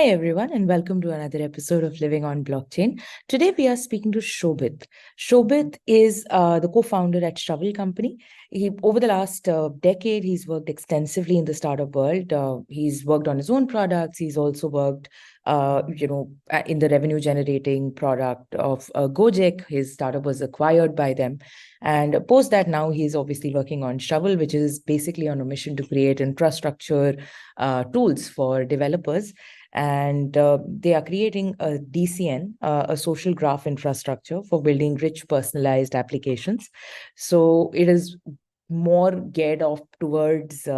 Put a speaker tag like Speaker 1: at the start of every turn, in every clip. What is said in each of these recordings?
Speaker 1: Hi, everyone, and welcome to another episode of Living on Blockchain. Today, we are speaking to Shobhit. Shobhit is the co-founder at Shovel company. Over the last decade, he's worked extensively in the startup world. He's worked on his own products. He's also worked, in the revenue-generating product of Gojek. His startup was acquired by them. And post that, now he's obviously working on Shovel, which is basically on a mission to create infrastructure tools for developers. And they are creating a DCN, a social graph infrastructure for building rich personalized applications. So it is more geared off towards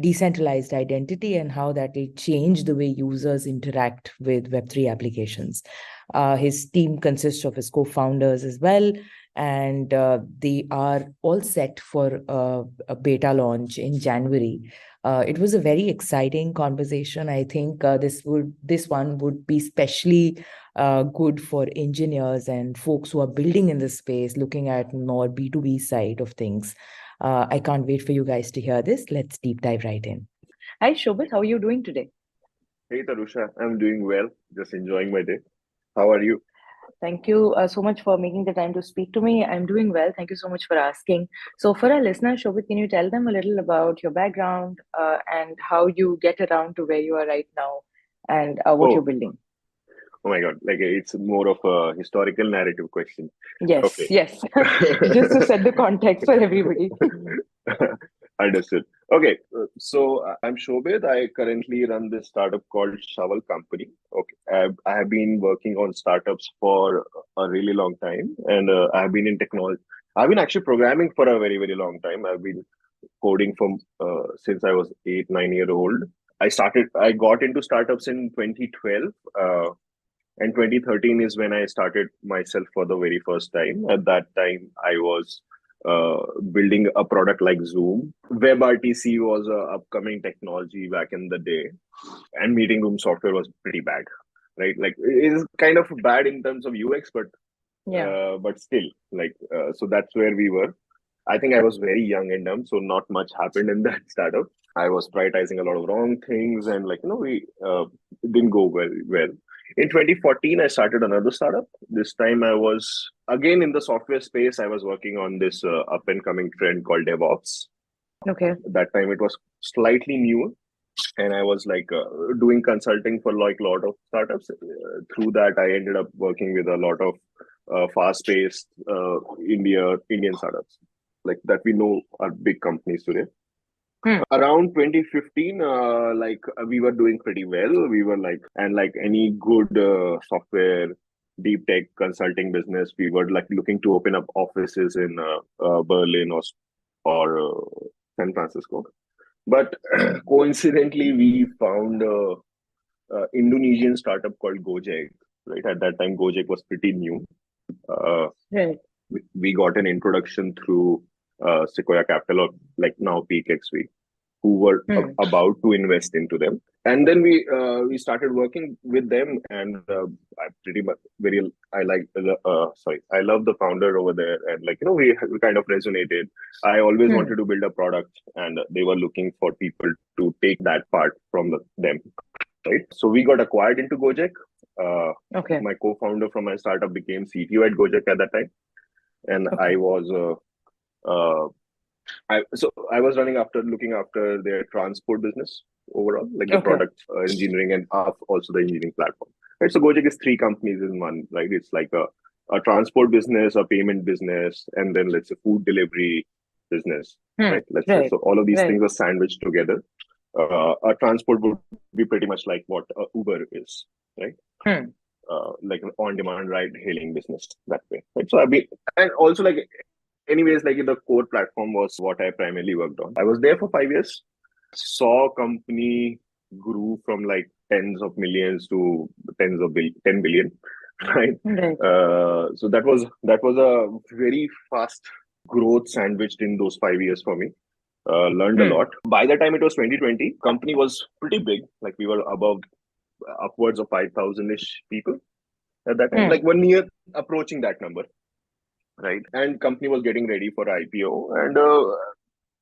Speaker 1: decentralized identity and how that will change the way users interact with Web3 applications. His team consists of his co-founders as well, and they are all set for a beta launch in January. It was a very exciting conversation. I think this one would be especially good for engineers and folks who are building in this space, looking at more B2B side of things. I can't wait for you guys to hear this. Let's deep dive right in. Hi, Shobhit. How are you doing today?
Speaker 2: Hey Tarusha, I'm doing well, just enjoying my day. How are you?
Speaker 1: Thank you so much for making the time to speak to me. I'm doing well. Thank you so much for asking. So, for our listeners, Shobhit, can you tell them a little about your background and how you get around to where you are right now and what you're
Speaker 2: Oh,
Speaker 1: building?
Speaker 2: oh my God, like it's more of a historical narrative question.
Speaker 1: Yes,
Speaker 2: Okay.
Speaker 1: yes. Just to set the context for everybody.
Speaker 2: Understood. Okay, so I'm Shobhit. I currently run this startup called Shovel Company. Okay, I have been working on startups for a really long time, and I have been in technology. I've been actually programming for a very, very long time. I've been coding from since I was 8, 9 year old. I got into startups in 2012, and 2013 is when I started myself for the very first time. At that time, I was building a product like Zoom. WebRTC was a upcoming technology back in the day, and meeting room software was pretty bad, right? Like it is kind of bad in terms of UX, but still, so that's where we were. I think I was very young and dumb, so not much happened in that startup. I was prioritizing a lot of wrong things, and we it didn't go well. In 2014, I started another startup. This time, I was again in the software space. I was working on this up and coming trend called DevOps.
Speaker 1: Okay.
Speaker 2: That time, it was slightly newer, and I was doing consulting for like a lot of startups. Through that, I ended up working with a lot of fast-paced Indian startups like that we know are big companies today. Around 2015, we were doing pretty well. We were like any good software deep tech consulting business, we were like looking to open up offices in Berlin or San Francisco. But coincidentally, we found Indonesian startup called Gojek. Right at that time, Gojek was pretty new.
Speaker 1: Right.
Speaker 2: We got an introduction through Sequoia Capital, or like now PeakXV, who were about to invest into them. And then we started working with them, and I pretty much I love the founder over there, and we kind of resonated. I always wanted to build a product, and they were looking for people to take that part from them, right? So we got acquired into Gojek.
Speaker 1: Okay.
Speaker 2: My co-founder from my startup became CTO at Gojek at that time, and I was I was looking after their transport business overall, like the product engineering and also the engineering platform. Right. So Gojek is three companies in one, right? It's like a transport business, a payment business, and then let's say food delivery business. Right. Let's say so all of these things are sandwiched together. A transport would be pretty much like what Uber is, right? Like an on-demand ride-hailing business that way. Right. So and also anyways, like the core platform was what I primarily worked on. I was there for 5 years, saw company grew from like tens of millions to 10 billion, right? So that was a very fast growth sandwiched in those 5 years for me. Learned a lot. By the time it was 2020, company was pretty big. Like we were upwards of 5,000-ish people at that time. Like 1 year approaching that number. Right, and company was getting ready for IPO, and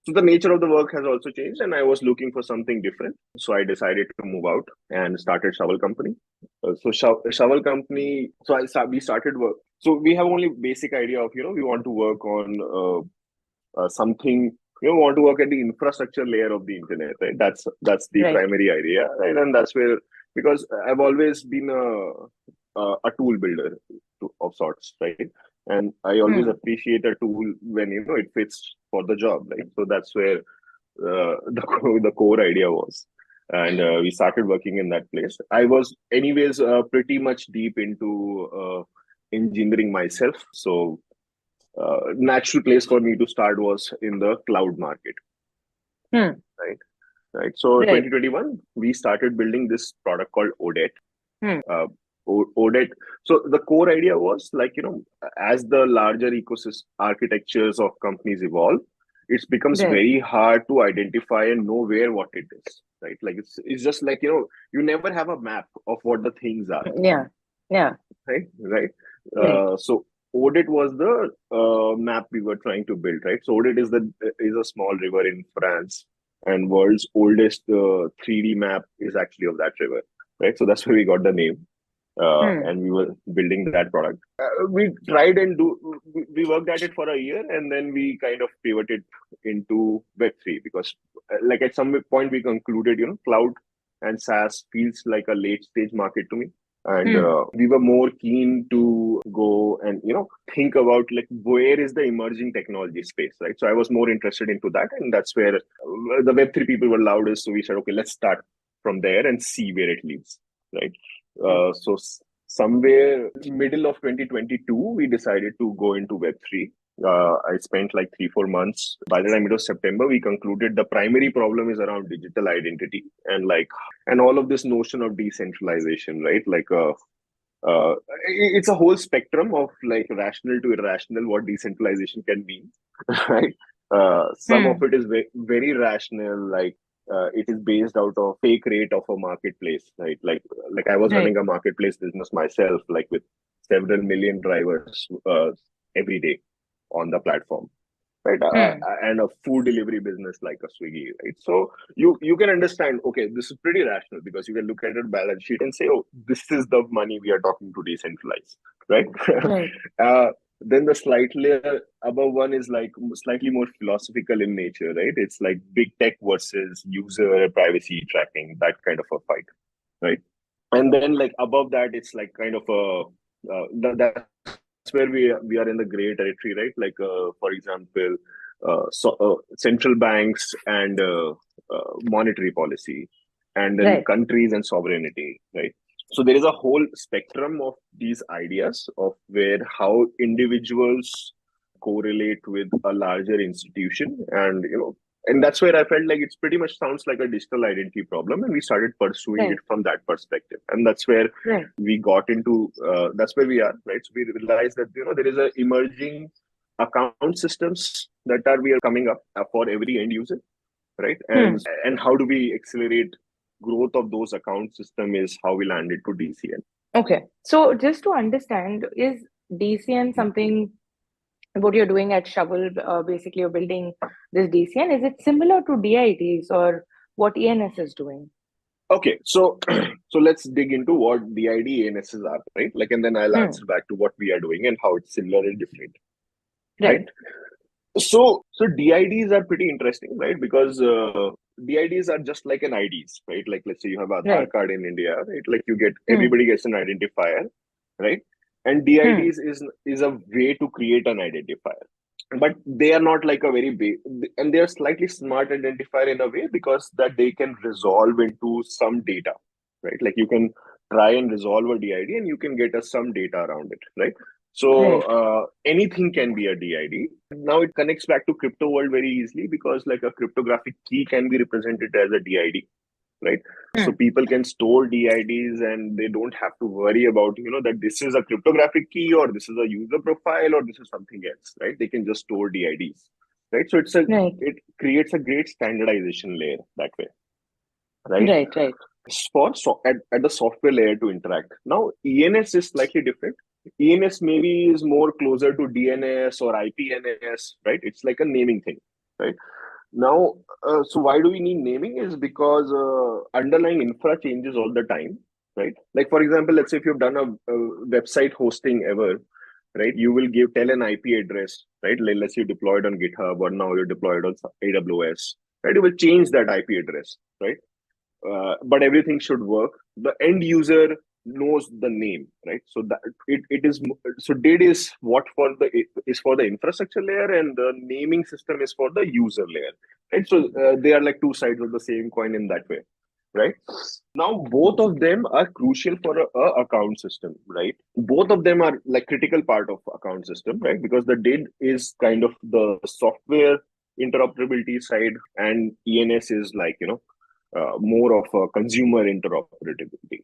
Speaker 2: So the nature of the work has also changed, and I was looking for something different. So I decided to move out and started Shovel Company. Shovel Company. We started work. So we have only basic idea of we want to work on something. Want to work at the infrastructure layer of the internet, right? That's the
Speaker 1: Right.
Speaker 2: primary idea, right? And that's where, because I've always been a tool builder of sorts, right? And I always appreciate a tool when it fits for the job, right? So that's where the core idea was, and we started working in that place. I was anyways pretty much deep into engineering myself, so natural place for me to start was in the cloud market, right? Right. So
Speaker 1: Right.
Speaker 2: 2021, we started building this product called Odet.
Speaker 1: Hmm.
Speaker 2: Odet. So the core idea was as the larger ecosystem architectures of companies evolve, it becomes
Speaker 1: Right.
Speaker 2: very hard to identify and know where what it is, right? Like it's just like you never have a map of what the things are,
Speaker 1: Yeah. Yeah.
Speaker 2: right?
Speaker 1: Right.
Speaker 2: So Odet was the map we were trying to build, right? So Odet is a small river in France, and world's oldest 3D map is actually of that river, right? So that's where we got the name, and we were building that product. We tried and we worked at it for a year, and then we kind of pivoted into Web3 because, like at some point, we concluded, cloud and SaaS feels like a late stage market to me. And we were more keen to go and think about like where is the emerging technology space, right? So I was more interested into that, and that's where the Web3 people were loudest. So we said, okay, let's start from there and see where it leads, right? Somewhere middle of 2022, we decided to go into Web3. I spent like 3-4 months. By the time it was September, we concluded the primary problem is around digital identity and all of this notion of decentralization, right? It's a whole spectrum of like rational to irrational what decentralization can mean, right? Some of it is very rational, like it is based out of fake rate of a marketplace, right? Like I was
Speaker 1: Right.
Speaker 2: running a marketplace business myself, like with several million drivers every day on the platform, right? And a food delivery business like a Swiggy, right? So you can understand, okay, this is pretty rational because you can look at a balance sheet and say, oh, this is the money we are talking to decentralize, right?
Speaker 1: Right.
Speaker 2: Then the slightly above one is like slightly more philosophical in nature, right? It's like big tech versus user privacy tracking, that kind of a fight, right? And then like above that, it's like kind of a that's where we are in the gray territory, right? Like for example, central banks and monetary policy, and then
Speaker 1: Right.
Speaker 2: countries and sovereignty, right? So there is a whole spectrum of these ideas of where how individuals correlate with a larger institution, and that's where I felt like it's pretty much sounds like a digital identity problem, and we started pursuing
Speaker 1: Right.
Speaker 2: it from that perspective, and that's where
Speaker 1: Right.
Speaker 2: we got into. That's where we are, right? So we realized that there is a emerging account systems that we are coming up for every end user, right? And how do we accelerate growth of those account system is how we landed to DCN.
Speaker 1: Okay. So just to understand, is DCN something what you're doing at Shovel? Basically, you're building this DCN. Is it similar to DITs or what ENS is doing?
Speaker 2: Okay, so so let's dig into what DID ANSs are, right? Like, and then I'll answer back to what we are doing and how it's similar and different, right?
Speaker 1: Right.
Speaker 2: So DIDs are pretty interesting, right? Because DIDs are just like an IDs, right? Like let's say you have Aadhaar
Speaker 1: Right.
Speaker 2: card in India, right? Like you get
Speaker 1: Hmm.
Speaker 2: everybody gets an identifier, right? And
Speaker 1: Hmm.
Speaker 2: DIDs is a way to create an identifier, but they are not like a very big, and they are slightly smart identifier in a way because that they can resolve into some data, right? Like you can try and resolve a DID and you can get us some data around it, right? So
Speaker 1: Right.
Speaker 2: anything can be a DID. Now it connects back to crypto world very easily because like a cryptographic key can be represented as a DID, right? So
Speaker 1: Hmm.
Speaker 2: people can store DIDs and they don't have to worry about, that this is a cryptographic key or this is a user profile or this is something else, right? They can just store DIDs, right? So
Speaker 1: Right.
Speaker 2: it creates a great standardization layer that way, right?
Speaker 1: Right. Right.
Speaker 2: At the software layer to interact. Now, ENS is slightly different. ENS maybe is more closer to DNS or IPNS, right? It's like a naming thing, right? Now, so why do we need naming? Is because underlying infra changes all the time, right? Like for example, let's say if you've done a website hosting ever, right? You will tell an IP address, right? Like, let's say you deployed on GitHub or now you're deployed on AWS, right? You will change that IP address, right? But everything should work. The end user knows the name, right? So that it is so did is what for the is for the infrastructure layer, and the naming system is for the user layer, right? So they are like two sides of the same coin in that way, right? Now both of them are crucial for a account system, right? Both of them are like critical part of account system, right? Because the did is kind of the software interoperability side, and ENS is like more of a consumer interoperability,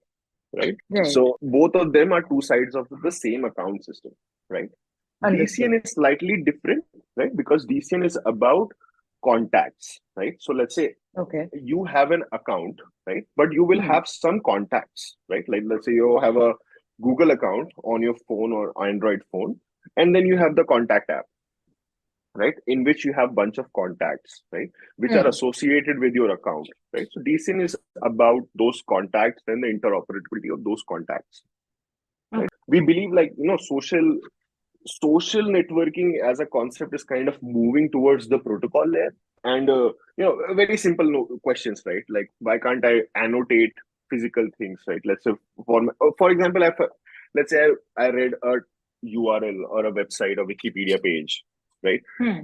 Speaker 2: right?
Speaker 1: Right.
Speaker 2: So both of them are two sides of the same account system, right?
Speaker 1: Understood.
Speaker 2: DCN is slightly different, right? Because DCN is about contacts, right? So let's say
Speaker 1: Okay.
Speaker 2: you have an account, right? But you will
Speaker 1: Hmm.
Speaker 2: have some contacts, right? Like let's say you have a Google account on your phone or Android phone, and then you have the contact app, right, in which you have bunch of contacts, right, which are
Speaker 1: Hmm.
Speaker 2: associated with your account, right? So DCN is about those contacts and the interoperability of those contacts.
Speaker 1: Okay.
Speaker 2: We believe like social networking as a concept is kind of moving towards the protocol layer, and very simple questions, right? Like why can't I annotate physical things, right? Let's say for example, let's say I read a URL or a website or Wikipedia page, right?
Speaker 1: Hmm.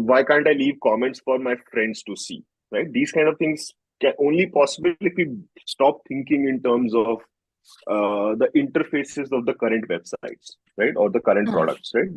Speaker 2: Why can't I leave comments for my friends to see, right? These kind of things can only possible if we stop thinking in terms of the interfaces of the current websites, right, or the current
Speaker 1: Hmm.
Speaker 2: products, right?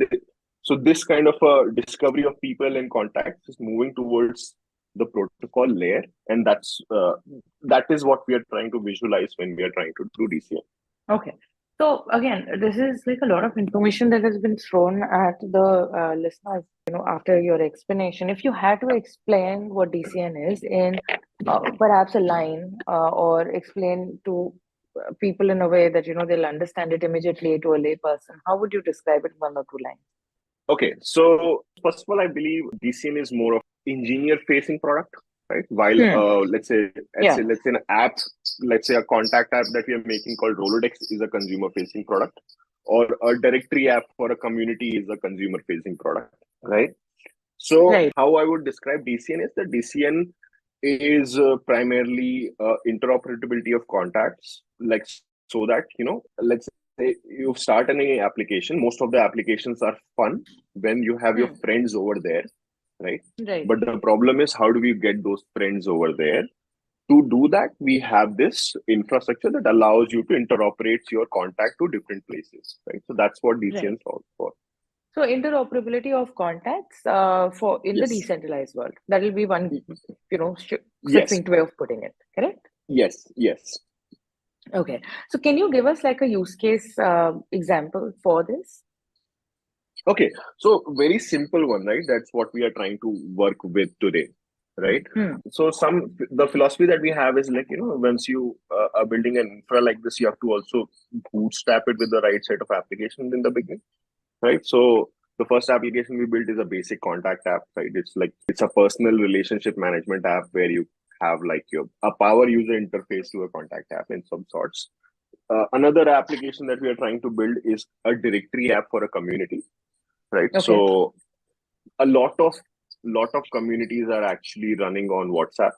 Speaker 2: So this kind of a discovery of people and contacts is moving towards the protocol layer, and that is what we are trying to visualize when we are trying to do DCN.
Speaker 1: Okay. So again, this is like a lot of information that has been thrown at the listeners, after your explanation. If you had to explain what DCN is in perhaps a line, or explain to people in a way that, they'll understand it immediately to a lay person, how would you describe it in 1 or 2 lines?
Speaker 2: Okay, so first of all, I believe DCN is more of engineer-facing product, right? While
Speaker 1: Hmm. Yeah.
Speaker 2: let's say an app, let's say a contact app that we are making called Rolodex is a consumer-facing product, or a directory app for a community is a consumer-facing product, right? So
Speaker 1: Right.
Speaker 2: how I would describe DCN is that DCN is primarily interoperability of contacts, like so that let's say you start any application. Most of the applications are fun when you have your
Speaker 1: Hmm.
Speaker 2: friends over there, right?
Speaker 1: Right.
Speaker 2: But the problem is how do we get those friends over there? To do that, we have this infrastructure that allows you to interoperate your contact to different places, right? So that's what DCN
Speaker 1: Right.
Speaker 2: solves for.
Speaker 1: So interoperability of contacts for in the
Speaker 2: Yes.
Speaker 1: decentralized world. That will be one,
Speaker 2: Yes.
Speaker 1: succinct way of putting it. Correct?
Speaker 2: Yes. Yes.
Speaker 1: Okay. So can you give us like a use case example for this?
Speaker 2: Okay, so very simple one, right? That's what we are trying to work with today, right?
Speaker 1: Hmm.
Speaker 2: So the philosophy that we have is like once you are building an infra like this, you have to also bootstrap it with the right set of applications in the beginning, right? So the first application we built is a basic contact app, right? It's a personal relationship management app where you have like a power user interface to a contact app in some sorts. Another application that we are trying to build is a directory app for a community, right?
Speaker 1: Okay.
Speaker 2: So a lot of communities are actually running on WhatsApp,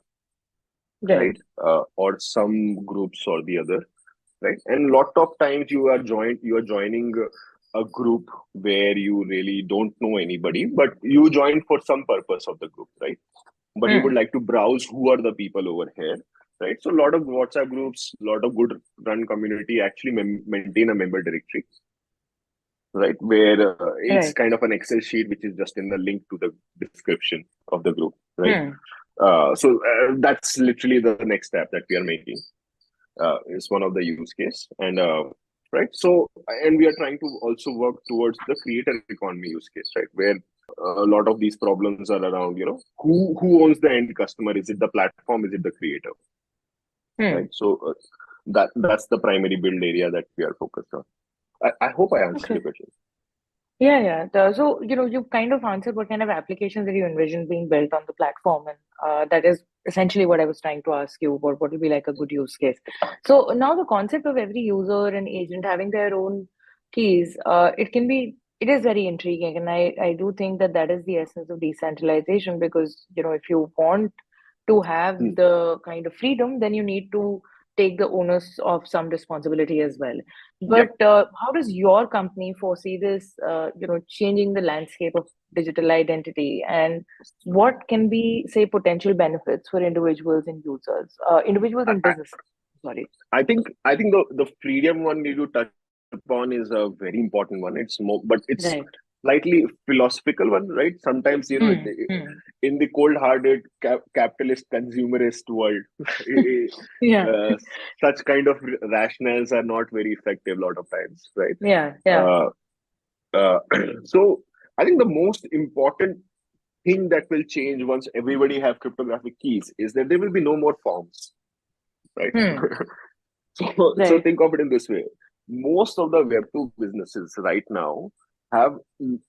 Speaker 1: Right.
Speaker 2: right? Or some groups or the other, right? And lot of times you are joining a group where you really don't know anybody, but you join for some purpose of the group, right? But you would
Speaker 1: Hmm.
Speaker 2: like to browse who are the people over here, right? So a lot of WhatsApp groups, a lot of good run community actually maintain a member directory, right? Where it's
Speaker 1: Right.
Speaker 2: kind of an Excel sheet, which is just in the link to the description of the group, right?
Speaker 1: Hmm.
Speaker 2: So that's literally the next step that we are making. Is one of the use case, and right. So and we are trying to also work towards the creator economy use case, right? Where a lot of these problems are around, who owns the end customer? Is it the platform? Is it the creator?
Speaker 1: Hmm.
Speaker 2: Right. So that's the primary build area that we are focused on. I hope I answered
Speaker 1: Okay.
Speaker 2: your question.
Speaker 1: So, you've kind of answered what kind of applications that you envision being built on the platform. And that is essentially what I was trying to ask you, what would be like a good use case. So now the concept of every user and agent having their own keys, it is very intriguing. And I do think that that is the essence of decentralization because, if you want to have
Speaker 2: Hmm.
Speaker 1: the kind of freedom, then you need to take the onus of some responsibility as well.
Speaker 2: Yep.
Speaker 1: But how does your company foresee this, changing the landscape of digital identity, and what can be, say, potential benefits for individuals
Speaker 2: I,
Speaker 1: and
Speaker 2: I
Speaker 1: businesses? Sorry.
Speaker 2: I think the freedom one you touch upon is a very important one. It's more, but it's
Speaker 1: Right.
Speaker 2: slightly philosophical one, right? Sometimes
Speaker 1: Hmm. Hmm.
Speaker 2: in the cold-hearted capitalist consumerist world,
Speaker 1: Yeah.
Speaker 2: uh, such kind of rationales are not very effective a lot of times, right?
Speaker 1: Yeah. Yeah.
Speaker 2: Uh, uh, so I think the most important thing that will change once everybody have cryptographic keys is that there will be no more forms, right?
Speaker 1: Hmm.
Speaker 2: So
Speaker 1: Right.
Speaker 2: think of it in this way. Most of the Web2 businesses right now have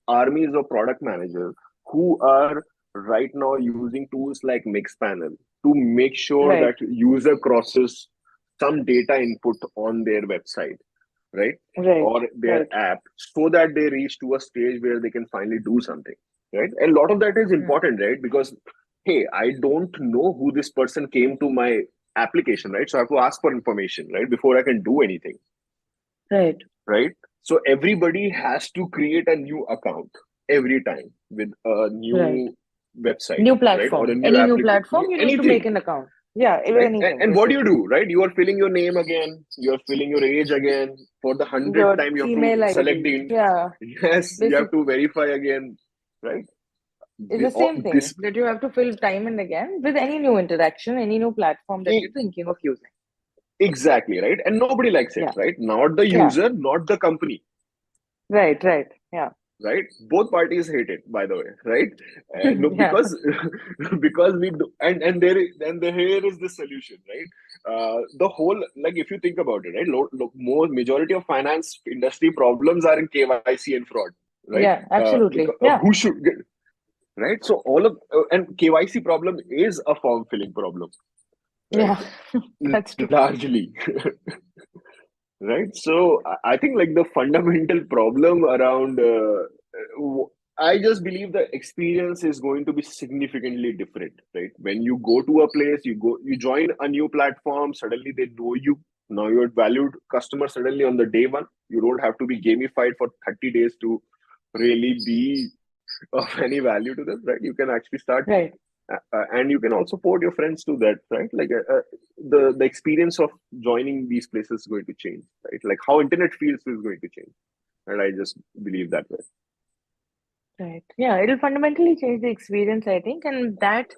Speaker 2: armies of product managers who are right now using tools like Mixpanel to make sure
Speaker 1: Right.
Speaker 2: that user crosses some data input on their website, right?
Speaker 1: Right.
Speaker 2: Or their
Speaker 1: Right.
Speaker 2: app so that they reach to a stage where they can finally do something, right? And a lot of that is
Speaker 1: Hmm.
Speaker 2: important, right? Because, hey, I don't know who this person came to my application, right? So I have to ask for information, right? Before I can do anything,
Speaker 1: Right.
Speaker 2: right? So everybody has to create a new account every time with a
Speaker 1: Right.
Speaker 2: new website,
Speaker 1: New
Speaker 2: right? Or a
Speaker 1: platform.
Speaker 2: new
Speaker 1: Any new
Speaker 2: application,
Speaker 1: platform, you need to make
Speaker 2: anything,
Speaker 1: an account. Yeah.
Speaker 2: right?
Speaker 1: Anything,
Speaker 2: And what do you
Speaker 1: basically.
Speaker 2: do, right? You are filling your name again, you are filling your age again. For the hundredth
Speaker 1: Your
Speaker 2: time, you have to
Speaker 1: email
Speaker 2: select
Speaker 1: ID.
Speaker 2: the
Speaker 1: Yeah.
Speaker 2: yes, you have
Speaker 1: Basic.
Speaker 2: to verify again, right?
Speaker 1: It's the same thing
Speaker 2: This
Speaker 1: that you have to fill time and again with any new interaction, any new platform that you're thinking of using.
Speaker 2: exactly, right? And nobody likes it,
Speaker 1: Yeah.
Speaker 2: right? Not the
Speaker 1: Yeah.
Speaker 2: user, not the company,
Speaker 1: Right. Right. Yeah.
Speaker 2: right? Both parties hate it, by the way, right? No,
Speaker 1: Yeah.
Speaker 2: because because we do, here is the solution, right? The whole, like, if you think about it, right? More majority of finance industry problems are in KYC and fraud, right?
Speaker 1: Yeah.
Speaker 2: Because
Speaker 1: Absolutely. Yeah.
Speaker 2: who should get, right? So all of and KYC problem is a form filling problem, right?
Speaker 1: Yeah. That's true.
Speaker 2: Largely. Right. So I think like the fundamental problem around, I just believe the experience is going to be significantly different, right? When you go to a place, you join a new platform, suddenly they know you. Now you're a valued customer suddenly on the day one. You don't have to be gamified for 30 days to really be of any value to them, right? You can actually start,
Speaker 1: Right.
Speaker 2: and you can also port your friends to that, right? Like the experience of joining these places is going to change, right? Like how internet feels is going to change, and I just believe that way.
Speaker 1: Right. Yeah. It'll fundamentally change the experience, I think. And that,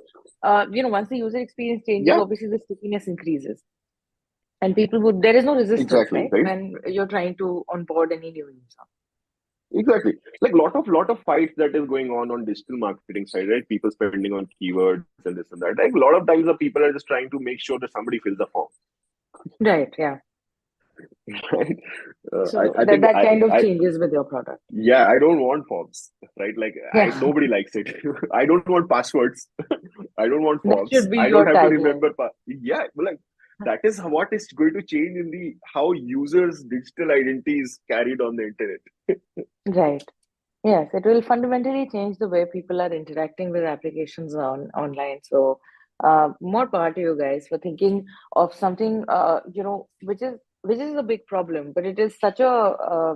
Speaker 1: once the user experience changes,
Speaker 2: Yeah,
Speaker 1: obviously the stickiness increases. And there is no resistance,
Speaker 2: exactly,
Speaker 1: right?
Speaker 2: right.
Speaker 1: When you're trying to onboard any new user.
Speaker 2: Exactly. Like lot of fights that is going on digital marketing side, right? People spending on keywords and this and that. Like a lot of times the people are just trying to make sure that somebody fills the form,
Speaker 1: Right. Yeah.
Speaker 2: right?
Speaker 1: So
Speaker 2: I
Speaker 1: that
Speaker 2: think
Speaker 1: that kind of changes with your product.
Speaker 2: yeah, I don't want forms, right? Like I
Speaker 1: Yeah.
Speaker 2: nobody likes it. I don't want passwords. I don't want
Speaker 1: That
Speaker 2: forms.
Speaker 1: should be
Speaker 2: I don't
Speaker 1: your
Speaker 2: have to
Speaker 1: tagline.
Speaker 2: remember. Yeah, but like that is what is going to change in the how users' digital identity is carried on the internet.
Speaker 1: Right. Yes, it will fundamentally change the way people are interacting with applications online. So, more power to you guys for thinking of something, which is a big problem, but it is such a,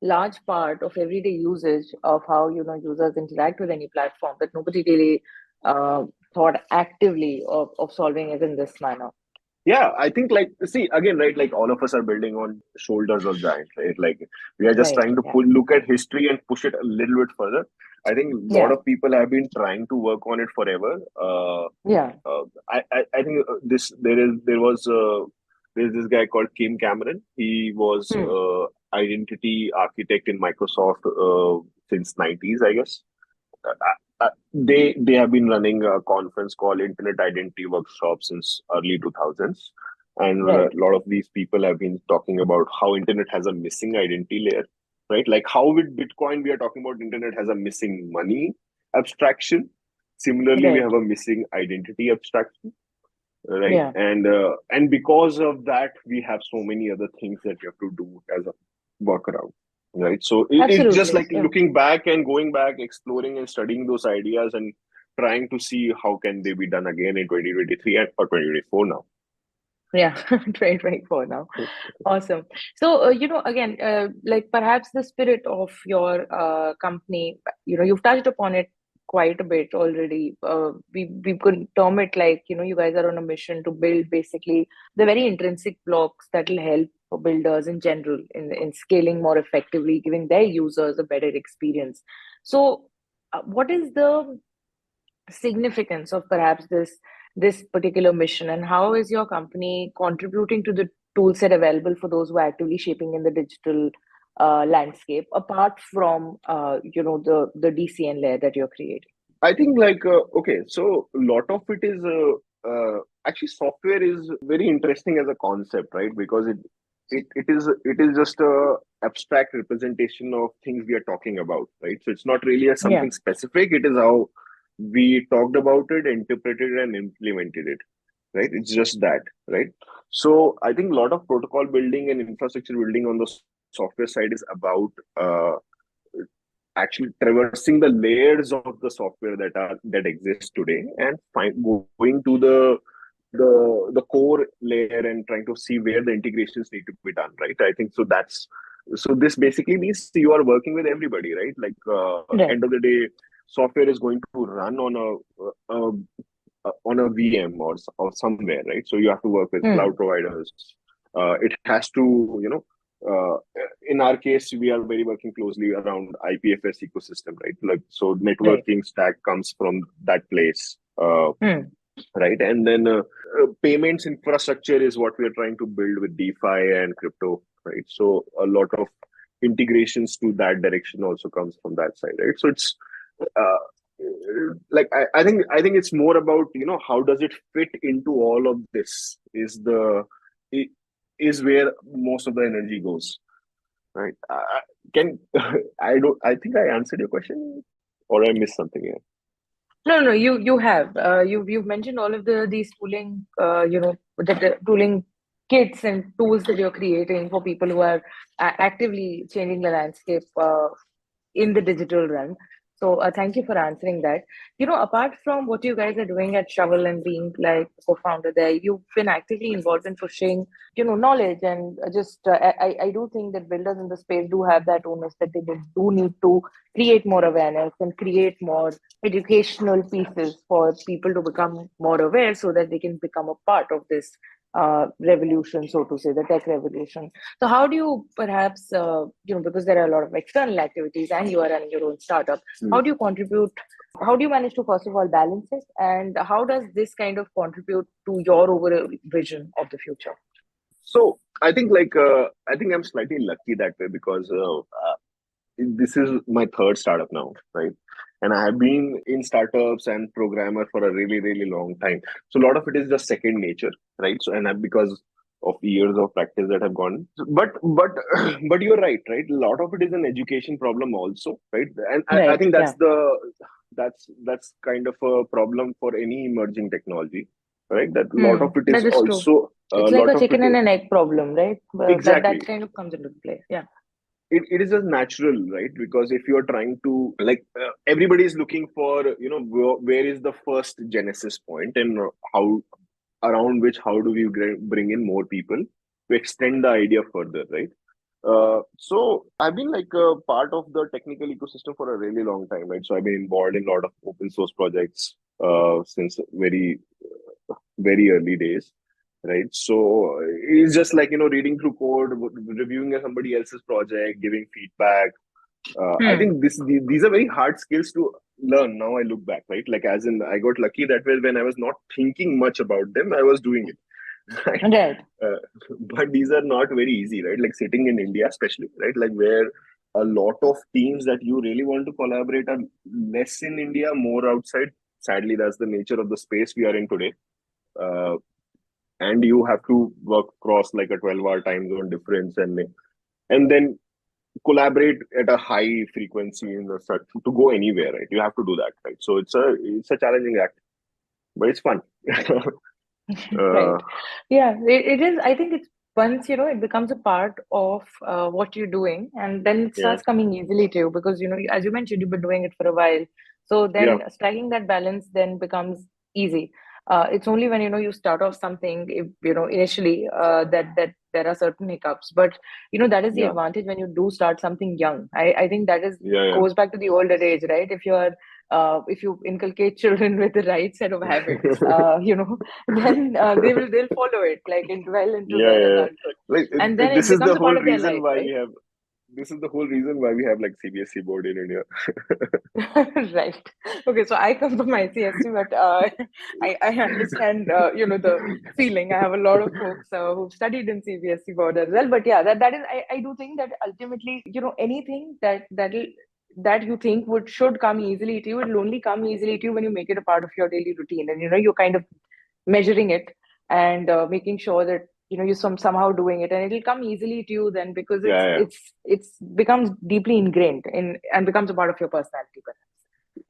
Speaker 1: large part of everyday usage of how users interact with any platform that nobody really thought actively of solving it in this manner.
Speaker 2: Yeah, I think like see again, right? Like all of us are building on shoulders of giants, right? Like we are just
Speaker 1: Right.
Speaker 2: trying to
Speaker 1: Yeah.
Speaker 2: look at history and push it a little bit further. I think a lot
Speaker 1: Yeah.
Speaker 2: of people have been trying to work on it forever.
Speaker 1: Yeah.
Speaker 2: I think there's this guy called Kim Cameron. He was
Speaker 1: Hmm.
Speaker 2: identity architect in Microsoft since 90s, I guess. They have been running a conference called Internet Identity Workshop since early 2000s, and a
Speaker 1: Right.
Speaker 2: lot of these people have been talking about how internet has a missing identity layer, right? Like how with Bitcoin, we are talking about internet has a missing money abstraction. Similarly, we
Speaker 1: Right.
Speaker 2: have a missing identity abstraction, right?
Speaker 1: Yeah.
Speaker 2: And because of that, we have so many other things that you have to do as a workaround, right? So it's just
Speaker 1: Absolutely.
Speaker 2: like
Speaker 1: Yeah.
Speaker 2: looking back and going back, exploring and studying those ideas and trying to see how can they be done again in 2023 or 2024 now.
Speaker 1: Yeah. 2024 now. Awesome. So, again, like perhaps the spirit of your company, you've touched upon it quite a bit already. We could term it like, you guys are on a mission to build basically the very intrinsic blocks that will help for builders in general in scaling more effectively, giving their users a better experience. So, what is the significance of perhaps this particular mission, and how is your company contributing to the tool set available for those who are actively shaping in the digital landscape, apart from the DCN layer that you're creating?
Speaker 2: I think okay, so a lot of it is actually software is very interesting as a concept, right? Because it is just a abstract representation of things we are talking about, right? So it's not really a
Speaker 1: Yeah.
Speaker 2: something specific. It is how we talked about it, interpreted it, and implemented it, right? It's just that, right? So I think a lot of protocol building and infrastructure building on the software side is about actually traversing the layers of the software that exist today and going to the core layer and trying to see where the integrations need to be done, right? I think so. So this basically means you are working with everybody, right? Like
Speaker 1: Right.
Speaker 2: end of the day, software is going to run on a VM or somewhere, right? So you have to work with
Speaker 1: Hmm.
Speaker 2: cloud providers. It has to, in our case, we are very working closely around IPFS ecosystem, right? Like so,
Speaker 1: Right.
Speaker 2: networking stack comes from that place,
Speaker 1: Hmm.
Speaker 2: right? And then payments infrastructure is what we are trying to build with DeFi and crypto, right? So a lot of integrations to that direction also comes from that side, right? So it's like I think it's more about how does it fit into all of this is where most of the energy goes, right? Can I think I answered your question or I missed something here.
Speaker 1: No, no, you have you've mentioned all of these tooling, the tooling kits and tools that you're creating for people who are actively changing the landscape in the digital realm. So thank you for answering that. Apart from what you guys are doing at Shovel and being like co-founder there, you've been actively involved in pushing, knowledge, and I do think that builders in the space do have that onus that they do need to create more awareness and create more educational pieces for people to become more aware so that they can become a part of this revolution, so to say, the tech revolution. So how do you perhaps, because there are a lot of external activities and you are running your own startup, how do you contribute? How do you manage to, first of all, balance it? And how does this kind of contribute to your overall vision of the future?
Speaker 2: So I think I'm slightly lucky that way because this is my third startup now, right? And I have been in startups and programmer for a really, really long time. So a lot of it is just second nature, right? So because of years of practice that have gone. But but you're right? A lot of it is an education problem also, right? And I
Speaker 1: Right.
Speaker 2: think
Speaker 1: Yeah.
Speaker 2: that's kind of a problem for any emerging technology, right? That a lot
Speaker 1: Hmm.
Speaker 2: of it is
Speaker 1: That is true.
Speaker 2: also a
Speaker 1: It's like
Speaker 2: lot
Speaker 1: a
Speaker 2: of it
Speaker 1: chicken and
Speaker 2: is
Speaker 1: an egg problem, right? That
Speaker 2: exactly.
Speaker 1: kind of comes into play. Yeah.
Speaker 2: It is just natural, right? Because if you're trying to everybody is looking for where is the first genesis point and how around which how do we bring in more people to extend the idea further, right? So I've been like a part of the technical ecosystem for a really long time, right? So I've been involved in a lot of open source projects since very early days, right? So it's just like reading through code, reviewing somebody else's project, giving feedback. I
Speaker 1: Hmm.
Speaker 2: think these are very hard skills to learn. Now I look back, right? Like as in, I got lucky that way when I was not thinking much about them, I was doing it. Right?
Speaker 1: Right.
Speaker 2: Uh, but these are not very easy, right? Like sitting in India, especially, right? Like where a lot of teams that you really want to collaborate are less in India, more outside. Sadly, that's the nature of the space we are in today. Uh, and you have to work across like a 12-hour time zone difference and then collaborate at a high frequency in the to go anywhere, right? You have to do that, right? So it's a challenging act, but it's fun.
Speaker 1: Right.
Speaker 2: uh,
Speaker 1: Yeah, it is. I think it's once, it becomes a part of what you're doing, and then it
Speaker 2: yeah,
Speaker 1: starts coming easily to you because, as you mentioned, you've been doing it for a while. So
Speaker 2: yeah,
Speaker 1: then striking that balance then becomes easy. It's only when, you start off something, if, initially, that there are certain hiccups. But, that is the
Speaker 2: yeah,
Speaker 1: advantage when you do start something young. I think that is
Speaker 2: yeah, yeah.
Speaker 1: goes back to the older age, right? If you inculcate children with the right set of habits, then they'll follow it like well into
Speaker 2: Yeah,
Speaker 1: their
Speaker 2: yeah, yeah.
Speaker 1: adulthood,
Speaker 2: Like
Speaker 1: and then
Speaker 2: this
Speaker 1: it
Speaker 2: is the
Speaker 1: becomes a
Speaker 2: whole
Speaker 1: part of their
Speaker 2: reason
Speaker 1: life,
Speaker 2: why we
Speaker 1: right?
Speaker 2: have. This is the whole reason why we have like CBSE board in India.
Speaker 1: Right. Okay, so I come from ICSC, but I understand the feeling. I have a lot of folks who've studied in CBSE board as well. But yeah, that is I do think that ultimately, anything that you think should come easily to you, it'll only come easily to you when you make it a part of your daily routine, and you're kind of measuring it and making sure that you're somehow doing it, and it'll come easily to you then because
Speaker 2: Yeah, yeah.
Speaker 1: it's becomes deeply ingrained in and becomes a part of your personality perhaps.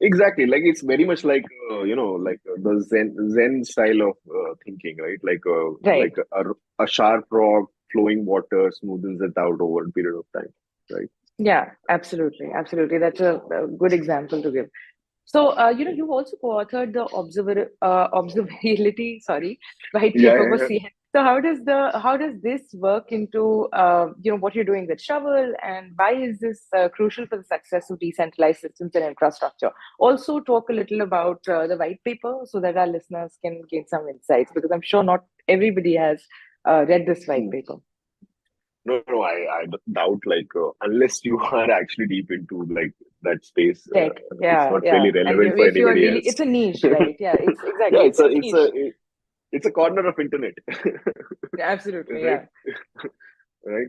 Speaker 2: Exactly. Like it's very much like like the Zen style of thinking, right?
Speaker 1: Right.
Speaker 2: Like a sharp rock, flowing water smoothens it out over a period of time, right?
Speaker 1: Yeah, absolutely, that's a good example to give. So, you've also co-authored the observability, sorry, white
Speaker 2: Yeah,
Speaker 1: paper
Speaker 2: yeah,
Speaker 1: for
Speaker 2: yeah.
Speaker 1: CN. So, how does this work into what you're doing with Shovel, and why is this crucial for the success of decentralized systems and infrastructure? Also, talk a little about the white paper so that our listeners can gain some insights because I'm sure not everybody has read this white
Speaker 2: Hmm.
Speaker 1: paper.
Speaker 2: No, I doubt like unless you are actually deep into like that space,
Speaker 1: Tech,
Speaker 2: it's
Speaker 1: yeah,
Speaker 2: not really
Speaker 1: yeah, and
Speaker 2: relevant for
Speaker 1: if you are
Speaker 2: anybody
Speaker 1: really,
Speaker 2: else.
Speaker 1: it's a niche, right? Yeah, it's
Speaker 2: Yeah,
Speaker 1: exactly, it's a niche.
Speaker 2: it's a corner of internet,
Speaker 1: Absolutely,
Speaker 2: right?
Speaker 1: yeah.
Speaker 2: Right.